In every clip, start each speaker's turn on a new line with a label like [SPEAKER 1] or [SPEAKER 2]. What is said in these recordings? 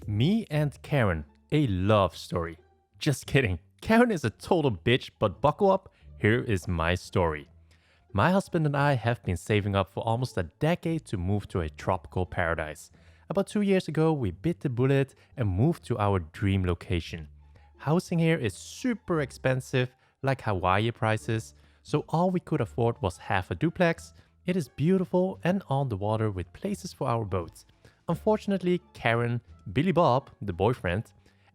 [SPEAKER 1] Me and Karen, a love story. Just kidding. Karen is a total bitch, but buckle up, here is my story. My husband and I have been saving up for almost a decade to move to a tropical paradise. About 2 years ago, we bit the bullet and moved to our dream location. Housing here is super expensive, like Hawaii prices, so all we could afford was half a duplex. It is beautiful and on the water with places for our boats. Unfortunately, Karen, Billy Bob, the boyfriend,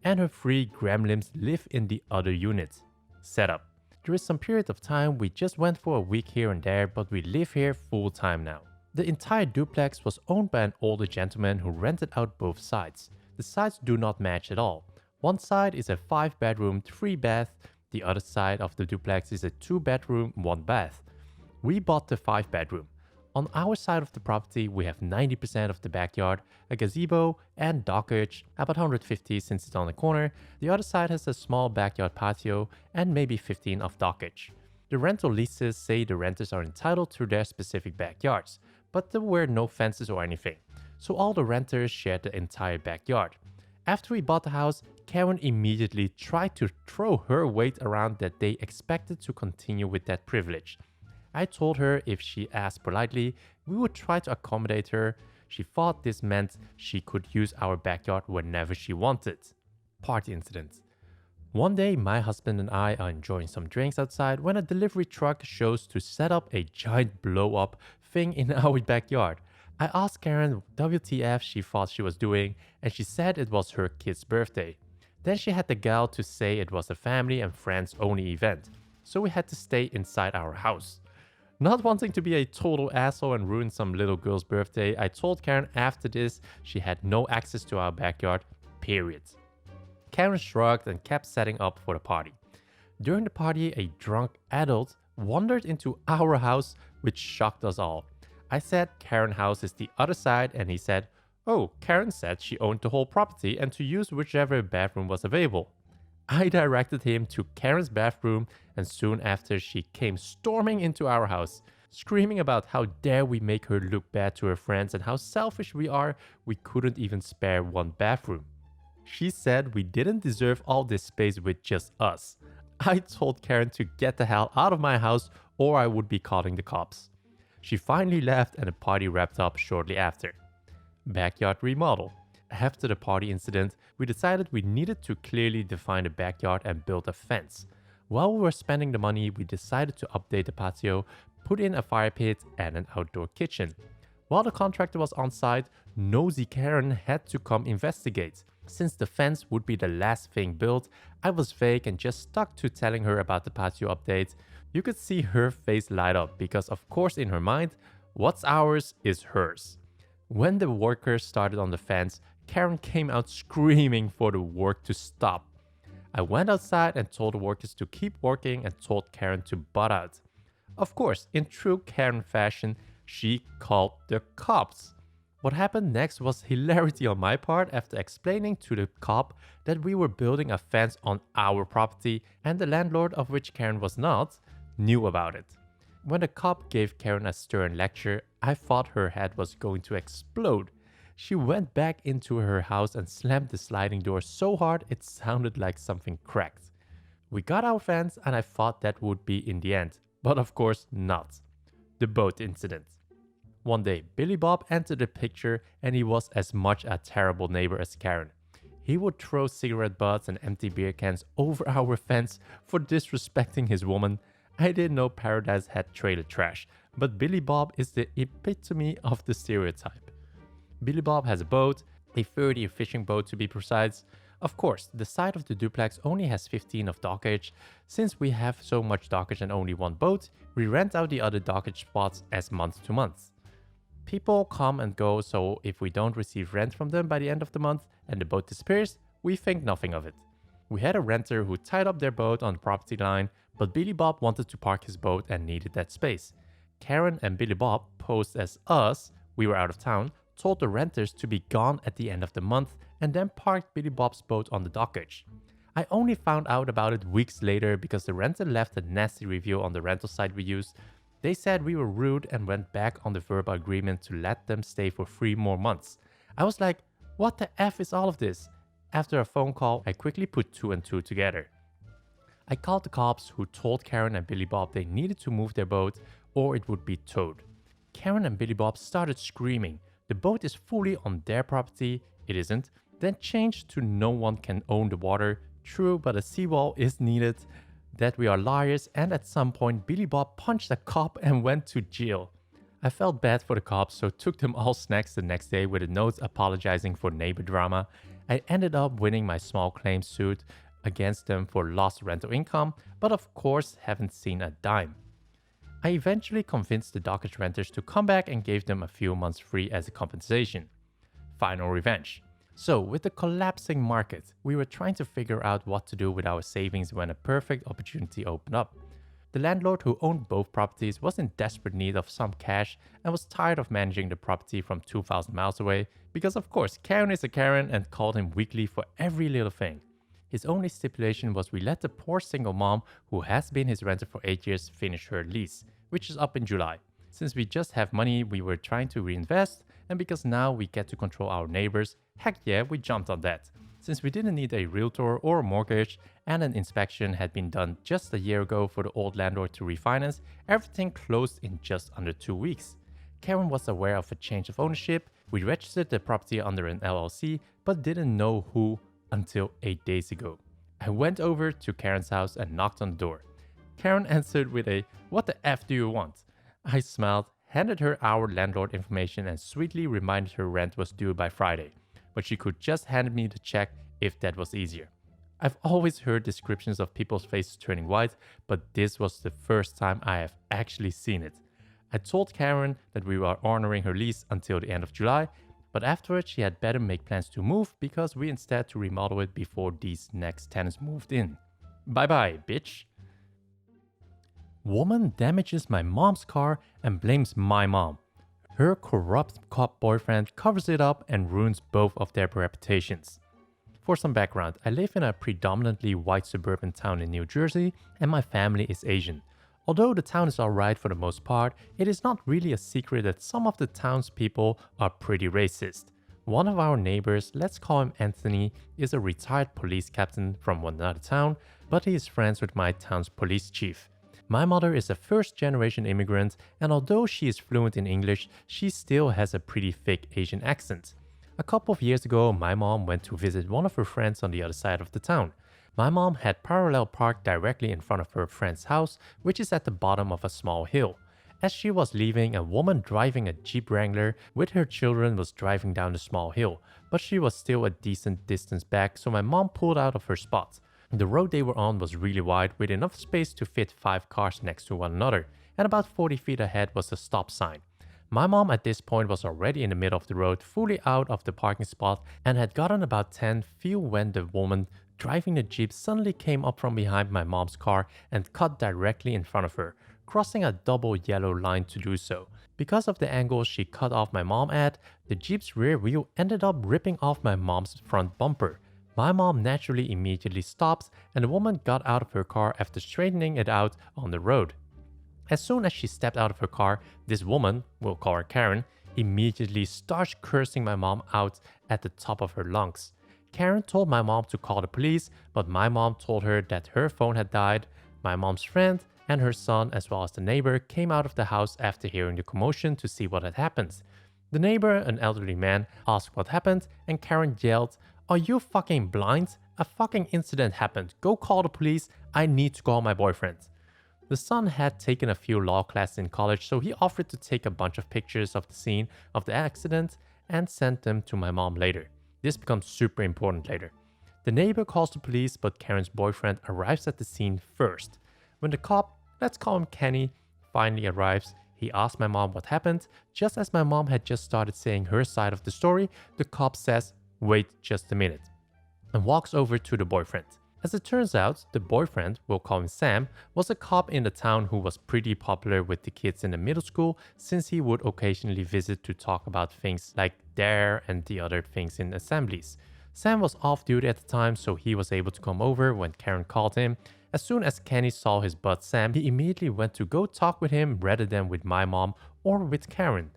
[SPEAKER 1] and her 3 gremlins live in the other unit. Setup. There is some period of time we just went for a week here and there, but we live here full time now. The entire duplex was owned by an older gentleman who rented out both sides. The sides do not match at all. One side is a 5-bedroom, 3-bath. The other side of the duplex is a 2-bedroom, 1-bath. We bought the 5-bedroom. On our side of the property, we have 90% of the backyard, a gazebo, and dockage, about 150 since it's on the corner. The other side has a small backyard patio and maybe 15 of dockage. The rental leases say the renters are entitled to their specific backyards, but there were no fences or anything, so all the renters shared the entire backyard. After we bought the house, Karen immediately tried to throw her weight around that they expected to continue with that privilege. I told her if she asked politely, we would try to accommodate her. She thought this meant she could use our backyard whenever she wanted. Party incident. One day, my husband and I are enjoying some drinks outside when a delivery truck shows to set up a giant blow-up thing in our backyard. I asked Karen WTF she thought she was doing, and she said it was her kid's birthday. Then she had the gall to say it was a family and friends only event, so we had to stay inside our house. Not wanting to be a total asshole and ruin some little girl's birthday, I told Karen after this she had no access to our backyard, period. Karen shrugged and kept setting up for the party. During the party, a drunk adult wandered into our house, which shocked us all. I said Karen's house is the other side, and he said, "Oh, Karen said she owned the whole property and to use whichever bathroom was available." I directed him to Karen's bathroom, and soon after she came storming into our house, screaming about how dare we make her look bad to her friends and how selfish we are, we couldn't even spare one bathroom. She said we didn't deserve all this space with just us. I told Karen to get the hell out of my house or I would be calling the cops. She finally left and the party wrapped up shortly after. Backyard remodel. After the party incident, we decided we needed to clearly define the backyard and build a fence. While we were spending the money, we decided to update the patio, put in a fire pit and an outdoor kitchen. While the contractor was on site, nosy Karen had to come investigate. Since the fence would be the last thing built, I was vague and just stuck to telling her about the patio update. You could see her face light up because of course in her mind, what's ours is hers. When the workers started on the fence, Karen came out screaming for the work to stop. I went outside and told the workers to keep working and told Karen to butt out. Of course, in true Karen fashion, she called the cops. What happened next was hilarity on my part after explaining to the cop that we were building a fence on our property and the landlord, of which Karen was not, knew about it. When the cop gave Karen a stern lecture, I thought her head was going to explode. She went back into her house and slammed the sliding door so hard it sounded like something cracked. We got our fence and I thought that would be in the end, but of course not. The boat incident. One day, Billy Bob entered the picture and he was as much a terrible neighbor as Karen. He would throw cigarette butts and empty beer cans over our fence for disrespecting his woman. I didn't know Paradise had trailer trash, but Billy Bob is the epitome of the stereotype. Billy Bob has a boat, a 30 fishing boat to be precise. Of course, the side of the duplex only has 15 of dockage. Since we have so much dockage and only one boat, we rent out the other dockage spots as month to month. People come and go, so if we don't receive rent from them by the end of the month and the boat disappears, we think nothing of it. We had a renter who tied up their boat on the property line, but Billy Bob wanted to park his boat and needed that space. Karen and Billy Bob posed as us, we were out of town, told the renters to be gone at the end of the month and then parked Billy Bob's boat on the dockage. I only found out about it weeks later because the renter left a nasty review on the rental site we used. They said we were rude and went back on the verbal agreement to let them stay for 3 more months. I was like, what the F is all of this? After a phone call, I quickly put 2 and 2 together. I called the cops, who told Karen and Billy Bob they needed to move their boat or it would be towed. Karen and Billy Bob started screaming, the boat is fully on their property, it isn't, then changed to no one can own the water, true, but a seawall is needed, that we are liars, and at some point Billy Bob punched a cop and went to jail. I felt bad for the cops, so took them all snacks the next day with a note apologizing for neighbor drama. I ended up winning my small claims suit against them for lost rental income, but of course haven't seen a dime. I eventually convinced the dockage renters to come back and gave them a few months free as a compensation. Final revenge. So, with the collapsing market, we were trying to figure out what to do with our savings when a perfect opportunity opened up. The landlord who owned both properties was in desperate need of some cash and was tired of managing the property from 2,000 miles away because, of course, Karen is a Karen and called him weekly for every little thing. His only stipulation was we let the poor single mom, who has been his renter for 8 years, finish her lease, which is up in July. Since we just have money, we were trying to reinvest, and because now we get to control our neighbors, heck yeah, we jumped on that. Since we didn't need a realtor or a mortgage, and an inspection had been done just a year ago for the old landlord to refinance, everything closed in just under 2 weeks. Karen was aware of a change of ownership. We registered the property under an LLC, but didn't know who until 8 days ago. I went over to Karen's house and knocked on the door. Karen answered with a, "What the F do you want?" I smiled, handed her our landlord information and sweetly reminded her rent was due by Friday, but she could just hand me the check if that was easier. I've always heard descriptions of people's faces turning white, but this was the first time I have actually seen it. I told Karen that we were honoring her lease until the end of July, but afterwards she had better make plans to move because we instead to remodel it before these next tenants moved in. Bye bye, bitch. Woman damages my mom's car and blames my mom. Her corrupt cop boyfriend covers it up and ruins both of their reputations. For some background, I live in a predominantly white suburban town in New Jersey and my family is Asian. Although the town is alright for the most part, it is not really a secret that some of the townspeople are pretty racist. One of our neighbors, let's call him Anthony, is a retired police captain from another town, but he is friends with my town's police chief. My mother is a first-generation immigrant, and although she is fluent in English, she still has a pretty thick Asian accent. A couple of years ago, my mom went to visit one of her friends on the other side of the town. My mom had parallel parked directly in front of her friend's house, which is at the bottom of a small hill. As she was leaving, a woman driving a Jeep Wrangler with her children was driving down the small hill, but she was still a decent distance back, so my mom pulled out of her spot. The road they were on was really wide, with enough space to fit 5 cars next to one another, and about 40 feet ahead was a stop sign. My mom at this point was already in the middle of the road, fully out of the parking spot, and had gotten about 10 feet when the woman driving the Jeep suddenly came up from behind my mom's car and cut directly in front of her, crossing a double yellow line to do so. Because of the angle she cut off my mom at, the Jeep's rear wheel ended up ripping off my mom's front bumper. My mom naturally immediately stops and the woman got out of her car after straightening it out on the road. As soon as she stepped out of her car, this woman, we'll call her Karen, immediately starts cursing my mom out at the top of her lungs. Karen told my mom to call the police, but my mom told her that her phone had died. My mom's friend and her son, as well as the neighbor, came out of the house after hearing the commotion to see what had happened. The neighbor, an elderly man, asked what happened, and Karen yelled, "Are you fucking blind? A fucking incident happened. Go call the police. I need to call my boyfriend." The son had taken a few law classes in college, so he offered to take a bunch of pictures of the scene of the accident and send them to my mom later. This becomes super important later. The neighbor calls the police, but Karen's boyfriend arrives at the scene first. When the cop, let's call him Kenny, finally arrives, he asks my mom what happened. Just as my mom had just started saying her side of the story, the cop says, "Wait just a minute," and walks over to the boyfriend. As it turns out, the boyfriend, we'll call him Sam, was a cop in the town who was pretty popular with the kids in the middle school since he would occasionally visit to talk about things like DARE and the other things in assemblies. Sam was off duty at the time, so he was able to come over when Karen called him, As soon as Kenny saw his bud Sam, he immediately went to go talk with him rather than with my mom or with Karen.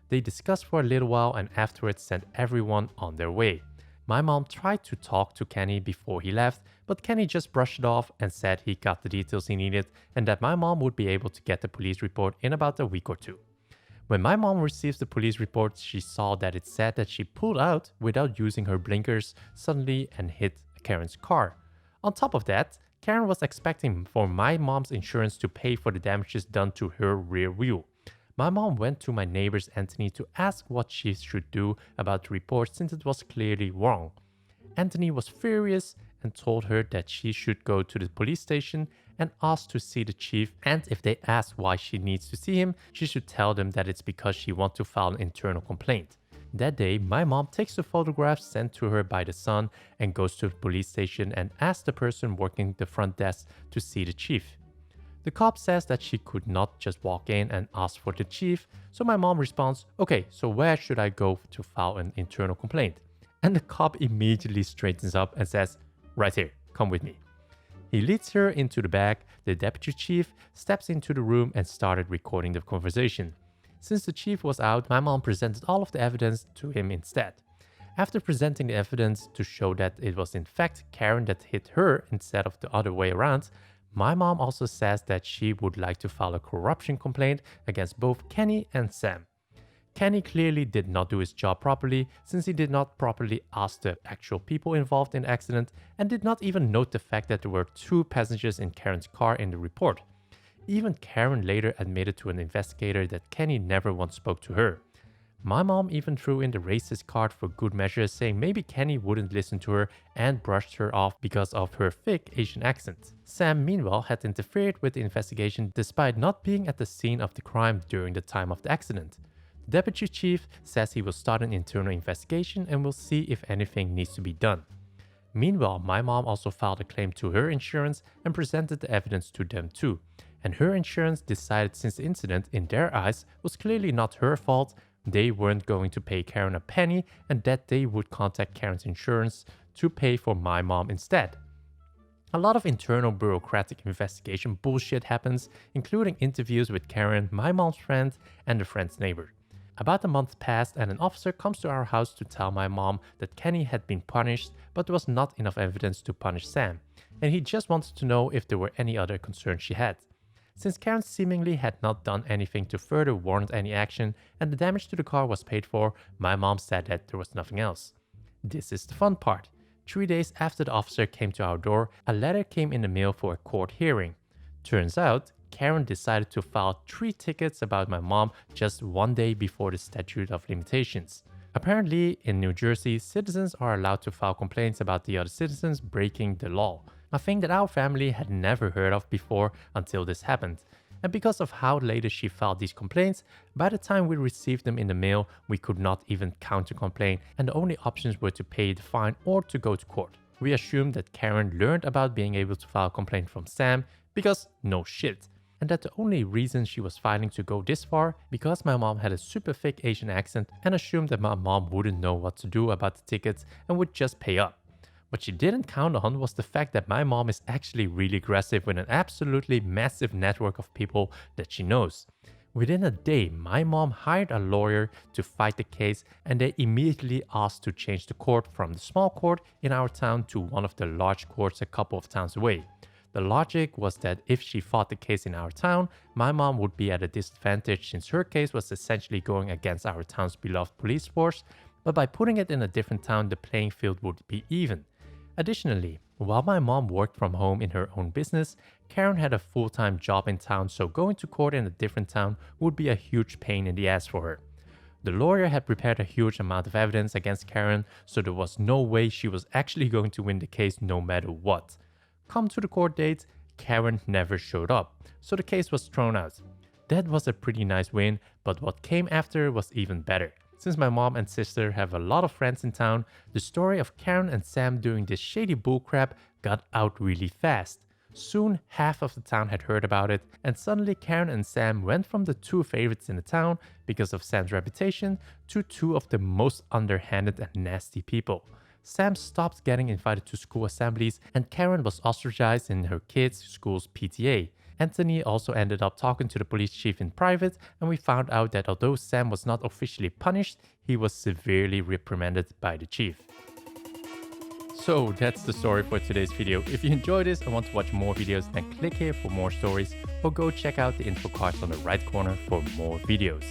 [SPEAKER 1] They discussed for a little while and afterwards sent everyone on their way. My mom tried to talk to Kenny before he left, but Kenny just brushed it off and said he got the details he needed and that my mom would be able to get the police report in about a week or two. When my mom received the police report, she saw that it said that she pulled out without using her blinkers suddenly and hit Karen's car. On top of that, Karen was expecting for my mom's insurance to pay for the damages done to her rear wheel. My mom went to my neighbor's Anthony to ask what she should do about the report since it was clearly wrong. Anthony was furious and told her that she should go to the police station and ask to see the chief, and if they ask why she needs to see him, she should tell them that it's because she wants to file an internal complaint. That day, my mom takes the photographs sent to her by the son and goes to the police station and asks the person working the front desk to see the chief. The cop says that she could not just walk in and ask for the chief, so my mom responds, "Okay, so where should I go to file an internal complaint?" And the cop immediately straightens up and says, "Right here, come with me." He leads her into the back. The deputy chief steps into the room and started recording the conversation. Since the chief was out, my mom presented all of the evidence to him instead. After presenting the evidence to show that it was in fact Karen that hit her instead of the other way around, my mom also says that she would like to file a corruption complaint against both Kenny and Sam. Kenny clearly did not do his job properly since he did not properly ask the actual people involved in the accident and did not even note the fact that there were 2 passengers in Karen's car in the report. Even Karen later admitted to an investigator that Kenny never once spoke to her. My mom even threw in the racist card for good measure, saying maybe Kenny wouldn't listen to her and brushed her off because of her thick Asian accent. Sam, meanwhile, had interfered with the investigation despite not being at the scene of the crime during the time of the accident. The deputy chief says he will start an internal investigation and will see if anything needs to be done. Meanwhile, my mom also filed a claim to her insurance and presented the evidence to them too. And her insurance decided since the incident, in their eyes, was clearly not her fault, they weren't going to pay Karen a penny and that they would contact Karen's insurance to pay for my mom instead. A lot of internal bureaucratic investigation bullshit happens, including interviews with Karen, my mom's friend, and the friend's neighbor. About a month passed and an officer comes to our house to tell my mom that Kenny had been punished, but there was not enough evidence to punish Sam, and he just wanted to know if there were any other concerns she had. Since Karen seemingly had not done anything to further warrant any action and the damage to the car was paid for, my mom said that there was nothing else. This is the fun part. 3 days after the officer came to our door, a letter came in the mail for a court hearing. Turns out, Karen decided to file 3 tickets about my mom just 1 day before the statute of limitations. Apparently, in New Jersey, citizens are allowed to file complaints about the other citizens breaking the law. A thing that our family had never heard of before until this happened. And because of how later she filed these complaints, by the time we received them in the mail, we could not even counter-complain and the only options were to pay the fine or to go to court. We assumed that Karen learned about being able to file a complaint from Sam because no shit. And that the only reason she was filing to go this far because my mom had a super thick Asian accent and assumed that my mom wouldn't know what to do about the tickets and would just pay up. What she didn't count on was the fact that my mom is actually really aggressive with an absolutely massive network of people that she knows. Within a day, my mom hired a lawyer to fight the case and they immediately asked to change the court from the small court in our town to one of the large courts a couple of towns away. The logic was that if she fought the case in our town, my mom would be at a disadvantage since her case was essentially going against our town's beloved police force, but by putting it in a different town, the playing field would be even. Additionally, while my mom worked from home in her own business, Karen had a full-time job in town, so going to court in a different town would be a huge pain in the ass for her. The lawyer had prepared a huge amount of evidence against Karen, so there was no way she was actually going to win the case no matter what. Come to the court date, Karen never showed up, so the case was thrown out. That was a pretty nice win, but what came after was even better. Since my mom and sister have a lot of friends in town, the story of Karen and Sam doing this shady bullcrap got out really fast. Soon, half of the town had heard about it, and suddenly Karen and Sam went from the 2 favorites in the town because of Sam's reputation to 2 of the most underhanded and nasty people. Sam stopped getting invited to school assemblies, and Karen was ostracized in her kids' school's PTA. Anthony also ended up talking to the police chief in private, and we found out that although Sam was not officially punished, he was severely reprimanded by the chief. So that's the story for today's video. If you enjoyed this and want to watch more videos, then click here for more stories, or go check out the info cards on the right corner for more videos.